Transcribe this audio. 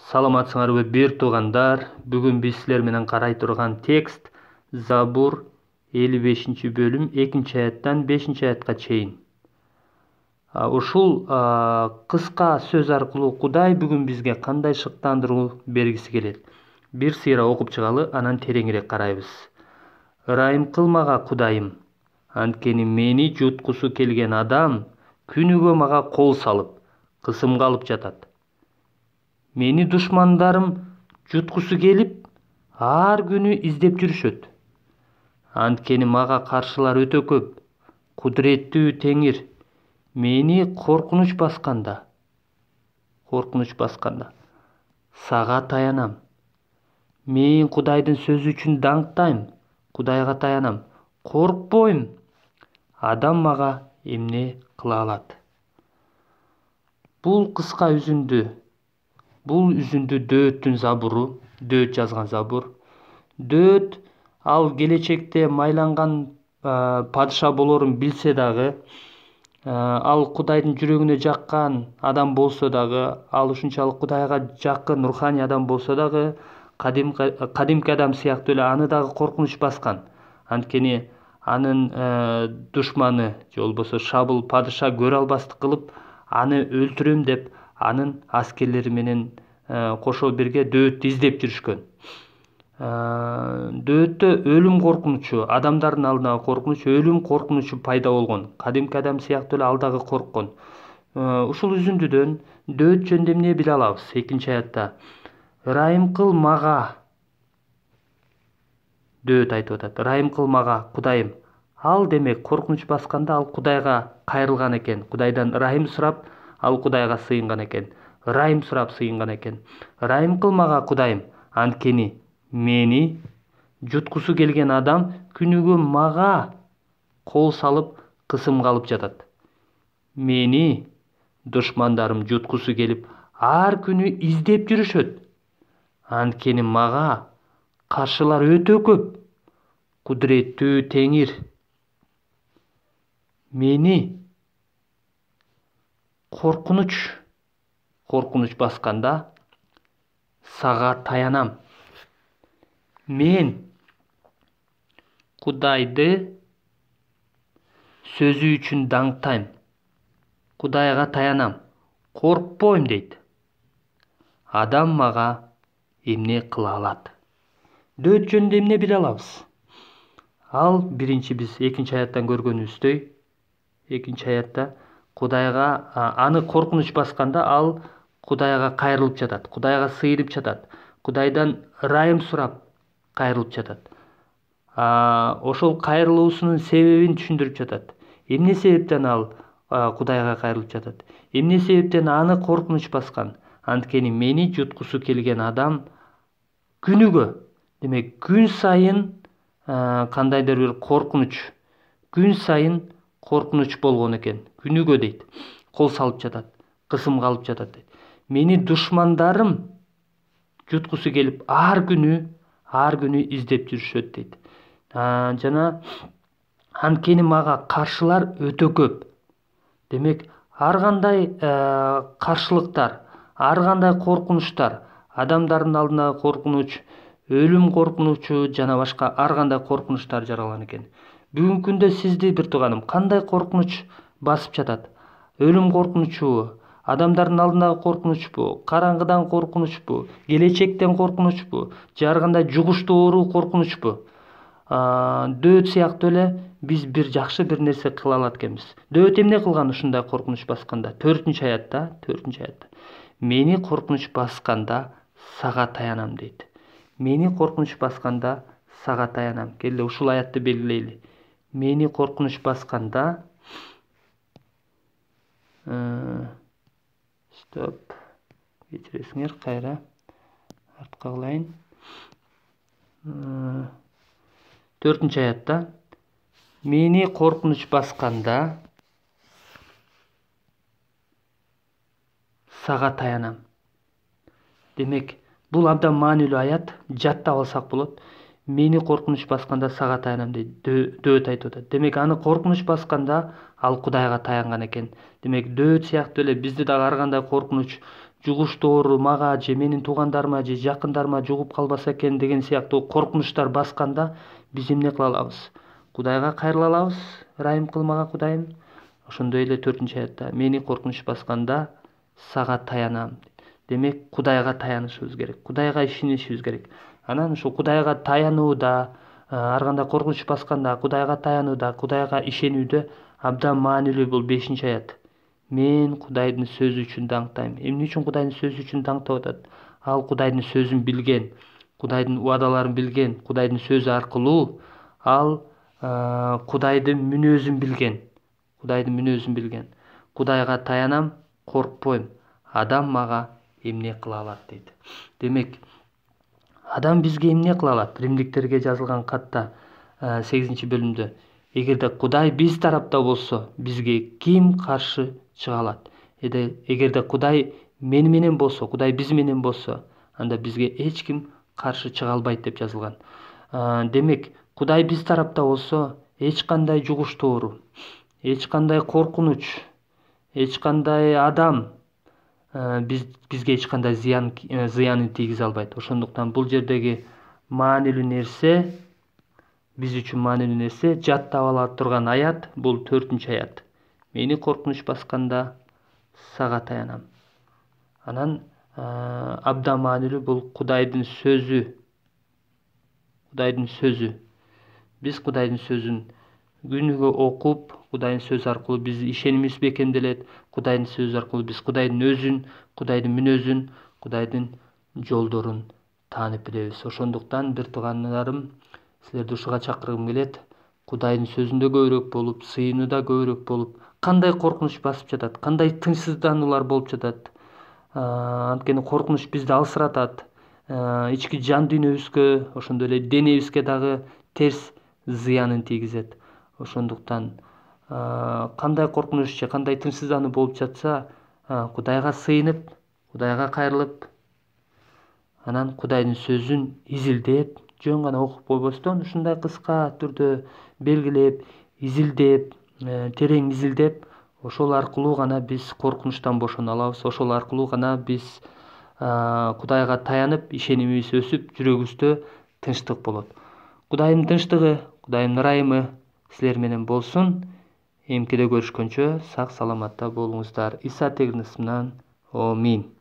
Саламатсыңарбы бир туугандар? Бүгүн биз силер менен карай турган текст Забур 55-бөлүм 2-аяттан 5-аятка чейин. Ушул кыска сөз аркылуу Кудай бүгүн бизге кандай шыктандыруу бергиси келет? Бир сыйра окуп чыгалы, анан тереңирээк карайбыз. Ырайым кылмага Кудайым, анткени мени жуткусу келген адам күнүгө мага кол салып, кысымга алып жатат. Мени душмандарым жуткусу келип, ар күнү издеп жүрүшөт. Анткени мага каршылар өтө көп. Кудуреттүү Теңир, мени коркунуч басканда, сага таянам. Мен Кудайдын сөзү үчүн даңктайм, Кудайга таянам. Коркпойм. Адам мага эмне кыла алат? Бул кыска үзүндү Дөөттүн забуру, Дөөт жазган забур. Дөөт ал келечекте майланган падыша болорун билсе дагы, ал Кудайдын жүрөгүнө жаккан адам болсо дагы, ал ушунчалык Кудайга жакын руханий адам болсо дагы, кадимки адам сыяктуу эле аны дагы коркунуч баскан. Анткени анын душманы же болбосо шабыл падыша көрө албастык кылып, аны өлтүрөм деп анын аскерлери менен кошо бирге Дөөттү издеп жүрүшкөн. Дөөттө өлүм коркунучу, адамдардын алдындагы коркунуч, өлүм коркунучу пайда болгон. Кадимки адам сыяктуу эле ал дагы корккон. Ушул үзүндүдөн Дөөт жөнүндө эмне биле алабыз? 2-аятта ырайым кыл мага, Дөөт айтып атат. Ырайым кыл мага Кудайым. Ал демек коркунуч басканда ал Кудайга кайрылган экен. Кудайдан ырайым сурап, ал Кудайга сыйынган экен. Ырайым сурап сыйынган экен. Ырайым кыл мага Кудайым, анткени мени жуткусу келген адам күнүгө мага кол салып, кысымга алып жатат. Мени душмандарым жуткусу келип, ар күнү издеп жүрүшөт. Анткени мага каршылар өтө көп. Кудуреттүү Теңир, мени коркунуч басканда сага таянам. Мен Кудайды сөзү үчүн даңктайм, Кудайга таянам. Коркпойм дейт. Адам мага эмне кыла алат? Дөөт жөнүндө эмне биле алабыз? Ал биринчи биз 2-аяттан көргөнүбүздөй, 2-аятта Кудайга аны коркунуч басканда ал Кудайга кайрылып жатат, Кудайга сыйынып жатат, Кудайдан ырайым сурап кайрылып жатат. Ошол кайрылуусунун себебин түшүндүрүп жатат. Эмне себептен ал Кудайга кайрылып жатат? Эмне себептен аны коркунуч баскан? Анткени мени жуткусу келген адам күнүгө, демек күн сайын кандайдыр бир коркунуч, күн сайын коркунуч болгон экен. Күнүгө дейт. Кол салып жатат, кысымга алып жатат дейт. Мени душмандарым жуткусу келип, ар күнү издеп жүрүшөт дейт. Жана анткени мага каршылар өтө көп. Демек, ар кандай каршылыктар, ар кандай коркунучтар, адамдардын алдындагы коркунуч, өлүм коркунучу жана башка ар кандай коркунучтар жаралган экен. Бүгүнкү күндө сизди бир тууганым кандай коркунуч басып жатат? Өлүм коркунучубу, адамдардын алдындагы коркунучпу, караңгыдан коркунучпу, келечектен коркунучпу, же ар кандай жугуштуу оору коркунучпу? Дөөт сыяктуу эле биз бир жакшы бир нерсе кыла алат экенбиз. Дөөт эмне кылган ушундай коркунуч басканда? 4-аятта мени коркунуч басканда сага таянам дейт. Мени коркунуч басканда сага таянам. Келе ушул аятты белгилейли. Мени коркунуч басканда кечиресиңер, кайра артка кылайын. 4-аятта мени коркунуч басканда сага таянам. Демек, бул абдан маанилүү аят, жаттап алсак болот. Мени коркунуч басканда сага таянам дейт. Дөөт айтып атат. Демек, аны коркунуч басканда ал Кудайга таянган экен. Демек, Дөөт сыяктуу эле бизди дагы ар кандай коркунуч, жугуштуу оору мага же менин туугандарыма же жакындарыма жугуп калбаса экен деген сыяктуу коркунучтар басканда биз эмне кыла алабыз? Кудайга кайрыла алабыз. Ырайым кыл мага Кудайым. Ошондой эле 4-аятта мени коркунуч басканда сага таянам. Демек Кудайга таянышыбыз керек. Кудайга ишенишибиз керек. Анан ушул Кудайга таянууда, ар кандай коркунуч басканда Кудайга таянууда, Кудайга ишенүүдө абдан маанилүү бул 5-аят. Мен Кудайдын сөзү үчүн даңктайм. Эмне үчүн Кудайдын сөзү үчүн даңктап атат? Ал Кудайдын сөзүн билген, Кудайдын убадаларын билген, Кудайдын сөзү аркылуу ал Кудайдын мүнөзүн билген. Кудайдын мүнөзүн билген. Кудайга таянам, коркпойм. Адам мага эмне кыла алат дейт. Демек, адам бизге эмне кыла алат? Римдиктерге жазылган катта 8-бөлүмдө. Эгерде Кудай биз тарапта болсо, бизге ким каршы чыга алат? Эгерде Кудай мени менен болсо, Кудай биз менен болсо, анда бизге эч ким каршы чыга албайт деп жазылган. Демек, Кудай биз тарапта болсо, эч кандай жугуштуу оору, эч кандай коркунуч, эч кандай адам бизге эч кандай зыянын тийгизе албайт. Ошондуктан бул жердеги маанилүү нерсе, биз үчүн маанилүү нерсе жаттап ала турган аят бул 4-аят. Мени коркунуч басканда сага таянам. Анан абдан маанилүү бул Кудайдын сөзү. Кудайдын сөзү. Биз Кудайдын сөзүн күнүгө окуп, Кудайдын сөзү аркылуу биз ишенимибиз бекемделет. Кудайдын сөзү аркылуу биз Кудайдын өзүн, Кудайдын мүнөзүн, Кудайдын жолдорун таанып билебиз. Ошондуктан бир туугандарым, силерди ушуга чакыргым келет. Кудайдын сөзүндө көбүрөөк болуп, сыйынууда көбүрөөк болуп, кандай коркунуч басып жатат, кандай тынчсыздануулар болуп жатат. Анткени коркунуч бизди алсыратат. Ички жан дүйнөбүзгө, ошондой эле денебизге дагы терс зыянын тийгизет. Ошондуктан кандай коркунуч же кандай тынчсыздануу болуп жатса, Кудайга сыйынып, Кудайга кайрылып, анан Кудайдын сөзүн изилдеп, жөн гана окуп койбостон, ушундай кыска түрдө белгилеп, изилдеп, терең изилдеп, ошол аркылуу гана биз коркунучтан бошоно алабыз. Ошол аркылуу гана биз Кудайга таянып, ишенимибиз өсүп, жүрөгүбүздө тынчтык болот. Кудайдын тынчтыгы, Кудайдын ырайымы силер менен болсун. Эмкеде көрүшкөнчө сак саламатта болуңуздар. Иса тегин ысымдан. Амин.